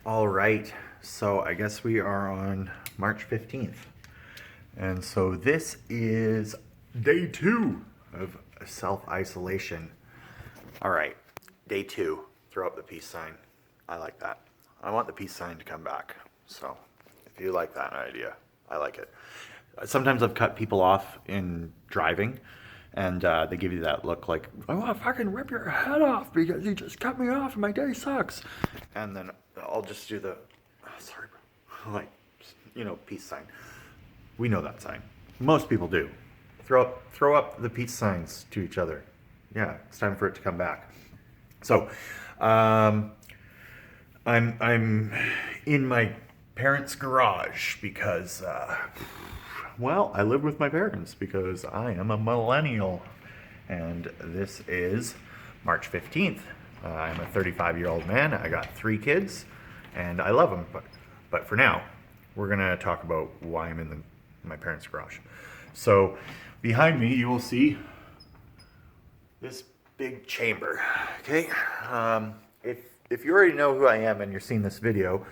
All right, so I guess we are on March 15th. And so this is day 2 of self-isolation. All right, day 2, throw up the peace sign. I like that. I want the peace sign to come back. So if you like that idea, I like it. Sometimes I've cut people off in driving and they give you that look like, I want to fucking rip your head off because you just cut me off and my day sucks. And then I'll just do the, sorry, bro. Like, peace sign. We know that sign. Most people do. Throw up the peace signs to each other. Yeah, it's time for it to come back. So, I'm in my parents' garage because, well, I live with my parents because I am a millennial, and this is March 15th. I'm a 35-year-old man. I got 3 kids, and I love them. But for now, we're gonna talk about why I'm in my parents' garage. So behind me, you will see this big chamber. Okay. If you already know who I am and you're seeing this video,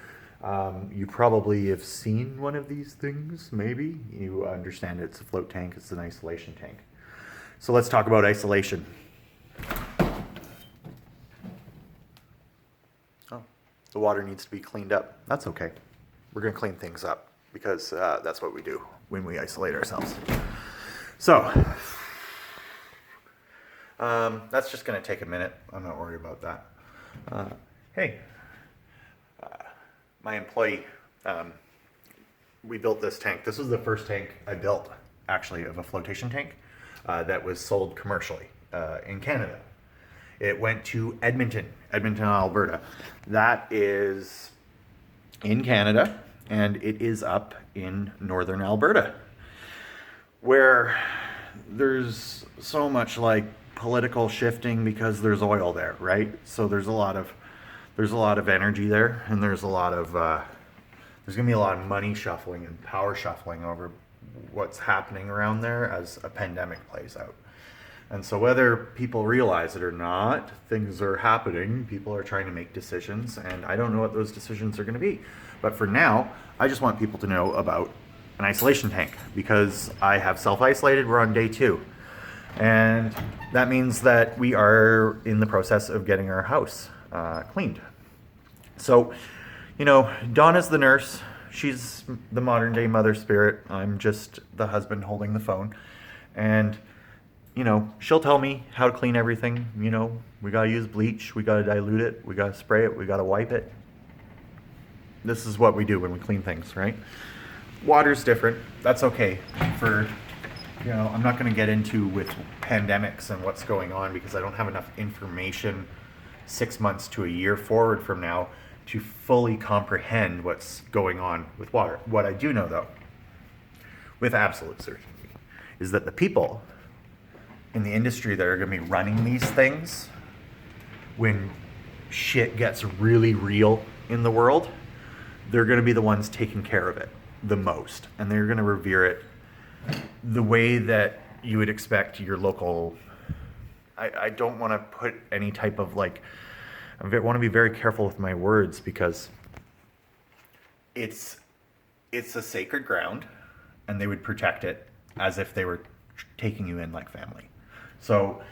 you probably have seen one of these things. Maybe you understand it's a float tank. It's an isolation tank. So let's talk about isolation. Oh, the water needs to be cleaned up. That's okay. We're going to clean things up because that's what we do when we isolate ourselves. So that's just going to take a minute. I'm not worried about that. Hey, my employee, we built this tank. This was the first tank I built, actually, of a flotation tank that was sold commercially in Canada. It went to Edmonton, Alberta. That is in Canada, and it is up in northern Alberta, where there's so much like political shifting because there's oil there, right? So there's a lot of energy there, and there's gonna be a lot of money shuffling and power shuffling over what's happening around there as a pandemic plays out. And so whether people realize it or not, things are happening. People are trying to make decisions, and I don't know what those decisions are going to be. But for now, I just want people to know about an isolation tank because I have self-isolated. We're on day 2. And that means that we are in the process of getting our house cleaned. So, Donna's the nurse. She's the modern day mother spirit. I'm just the husband holding the phone. And, she'll tell me how to clean everything. We gotta use bleach. We gotta dilute it. We gotta spray it. We gotta wipe it. This is what we do when we clean things, right? Water's different. That's okay. I'm not going to get into with pandemics and what's going on because I don't have enough information 6 months to a year forward from now to fully comprehend what's going on with water. What I do know, though, with absolute certainty, is that the people in the industry that are going to be running these things, when shit gets really real in the world, they're going to be the ones taking care of it the most, and they're going to revere it the way that you would expect your local. I don't want to put any type of I want to be very careful with my words because it's a sacred ground, and they would protect it as if they were taking you in like family. So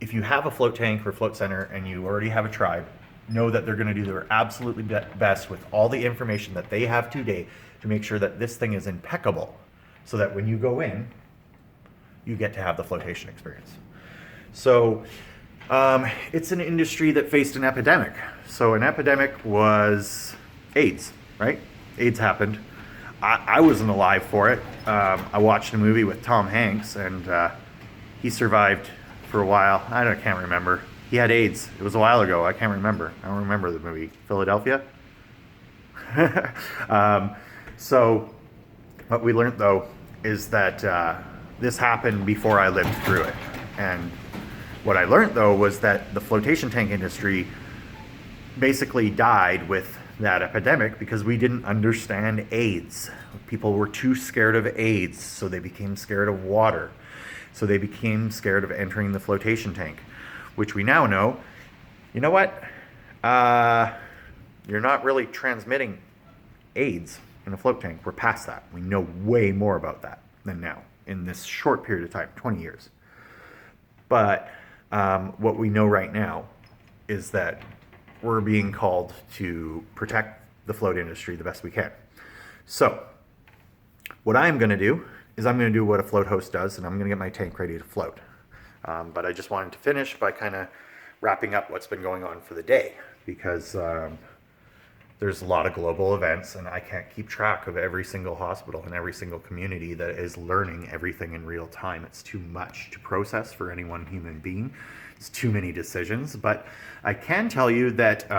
if you have a float tank or float center and you already have a tribe, know that they're going to do their absolutely best with all the information that they have today to make sure that this thing is impeccable, so that when you go in, you get to have the flotation experience. So it's an industry that faced an epidemic. So an epidemic was AIDS, right? AIDS happened. I wasn't alive for it. I watched a movie with Tom Hanks, and he survived for a while. I can't remember. He had AIDS. It was a while ago. I can't remember. I don't remember the movie. Philadelphia? So what we learned, though, is that this happened before I lived through it. And what I learned, though, was that the flotation tank industry basically died with that epidemic because we didn't understand AIDS. People were too scared of AIDS, so they became scared of water. So they became scared of entering the flotation tank, which we now know, you know what? you're not really transmitting AIDS in a float tank. We're past that. We know way more about that than now in this short period of time, 20 years. But what we know right now is that we're being called to protect the float industry the best we can. So what I'm going to do is I'm going to do what a float host does, and I'm going to get my tank ready to float. But I just wanted to finish by kind of wrapping up what's been going on for the day, because there's a lot of global events, and I can't keep track of every single hospital and every single community that is learning everything in real time. It's too much to process for any one human being. It's too many decisions. But I can tell you that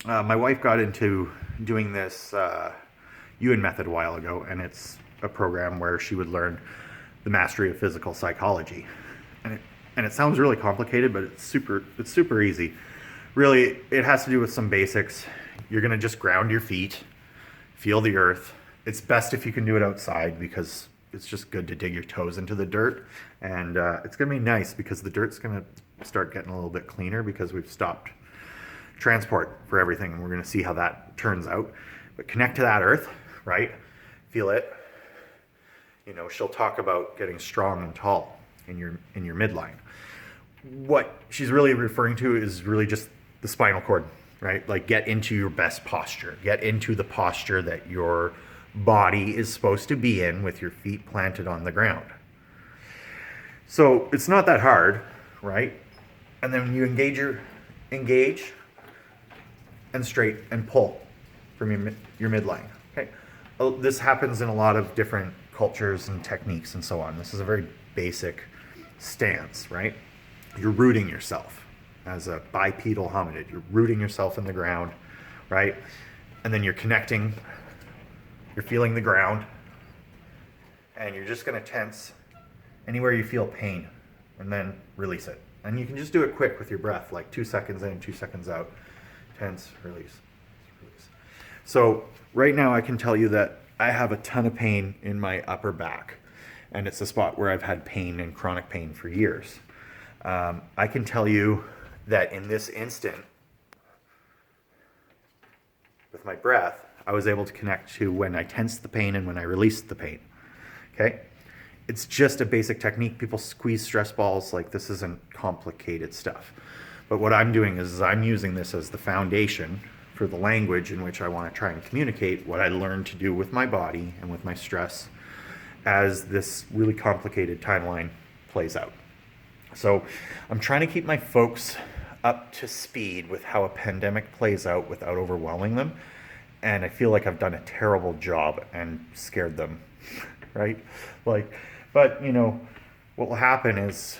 my wife got into doing this Ewan method a while ago, and it's a program where she would learn the mastery of physical psychology. And it sounds really complicated, but it's super easy. Really, it has to do with some basics. You're gonna just ground your feet, feel the earth. It's best if you can do it outside, because it's just good to dig your toes into the dirt. And it's gonna be nice because the dirt's gonna start getting a little bit cleaner because we've stopped transport for everything, and we're gonna see how that turns out. But connect to that earth, right? Feel it. You know, she'll talk about getting strong and tall in your midline. What she's really referring to is really just the spinal cord, right? Like, get into your best posture. Get into the posture that your body is supposed to be in with your feet planted on the ground. So it's not that hard, right? And then you engage and straight and pull from your midline, okay? This happens in a lot of different cultures and techniques and so on. This is a very basic stance, right? You're rooting yourself as a bipedal hominid. You're rooting yourself in the ground, right? And then you're connecting, you're feeling the ground, and you're just gonna tense anywhere you feel pain, and then release it. And you can just do it quick with your breath, like 2 seconds in, 2 seconds out. Tense, release, release. So right now I can tell you that I have a ton of pain in my upper back, and it's a spot where I've had pain and chronic pain for years. I can tell you that in this instant, with my breath, I was able to connect to when I tensed the pain and when I released the pain, okay? It's just a basic technique. People squeeze stress balls. Like, this isn't complicated stuff. But what I'm doing is I'm using this as the foundation for the language in which I want to try and communicate what I learned to do with my body and with my stress as this really complicated timeline plays out. So I'm trying to keep my folks up to speed with how a pandemic plays out without overwhelming them. And I feel like I've done a terrible job and scared them, right? Like, but you know, what will happen is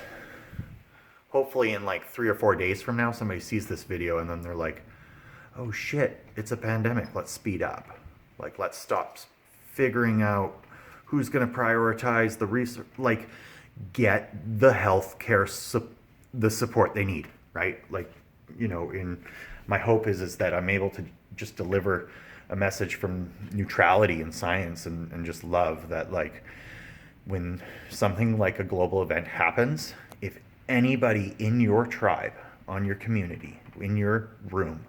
hopefully in like 3 or 4 days from now, somebody sees this video and then they're like, oh shit, it's a pandemic. Let's speed up. Like, let's stop figuring out who's going to prioritize the research. Like, get the healthcare the support they need, right? Like, you know, my hope is that I'm able to just deliver a message from neutrality and science and just love that, like, when something like a global event happens, if anybody in your tribe, on your community, in your room,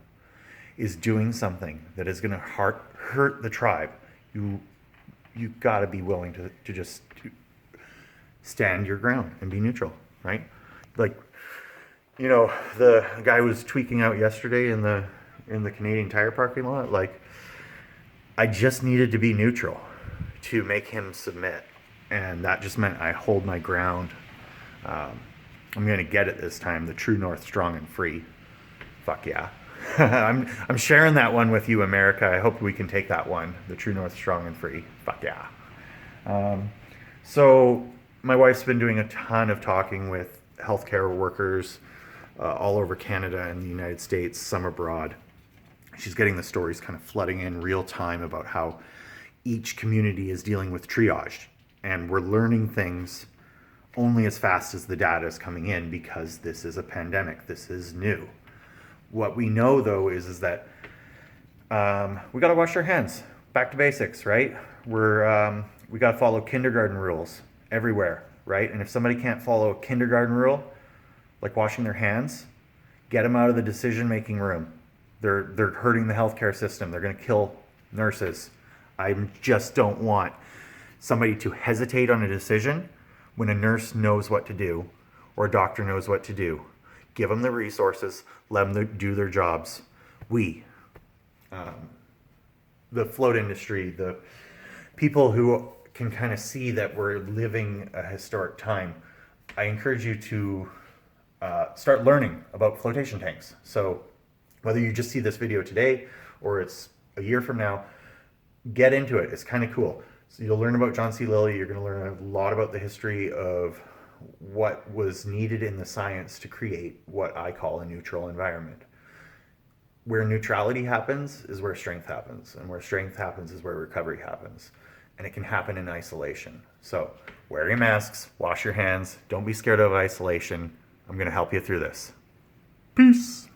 is doing something that is going to hurt the tribe, you got to be willing to just stand your ground and be neutral, right? Like, you know, the guy was tweaking out yesterday in the Canadian Tire parking lot. Like, I just needed to be neutral to make him submit, and that just meant I hold my ground. I'm gonna get it this time. The true north, strong and free. Fuck yeah. I'm sharing that one with you, America. I hope we can take that one. The true north, strong and free. Fuck yeah. So my wife's been doing a ton of talking with healthcare workers all over Canada and the United States, some abroad. She's getting the stories kind of flooding in real time about how each community is dealing with triage. And we're learning things only as fast as the data is coming in, because this is a pandemic. This is new. What we know, though, is that we got to wash our hands. Back to basics, right? We got to follow kindergarten rules everywhere, right? And if somebody can't follow a kindergarten rule, like washing their hands, get them out of the decision-making room. They're hurting the healthcare system. They're going to kill nurses. I just don't want somebody to hesitate on a decision when a nurse knows what to do or a doctor knows what to do. Give them the resources. Let them do their jobs. The float industry, the people who can kind of see that we're living a historic time, I encourage you to start learning about flotation tanks. So whether you just see this video today or it's a year from now, get into it. It's kind of cool. So you'll learn about John C. Lilly. You're going to learn a lot about the history of what was needed in the science to create what I call a neutral environment. Where neutrality happens is where strength happens, and where strength happens is where recovery happens. And it can happen in isolation. So wear your masks, wash your hands, don't be scared of isolation. I'm going to help you through this. Peace.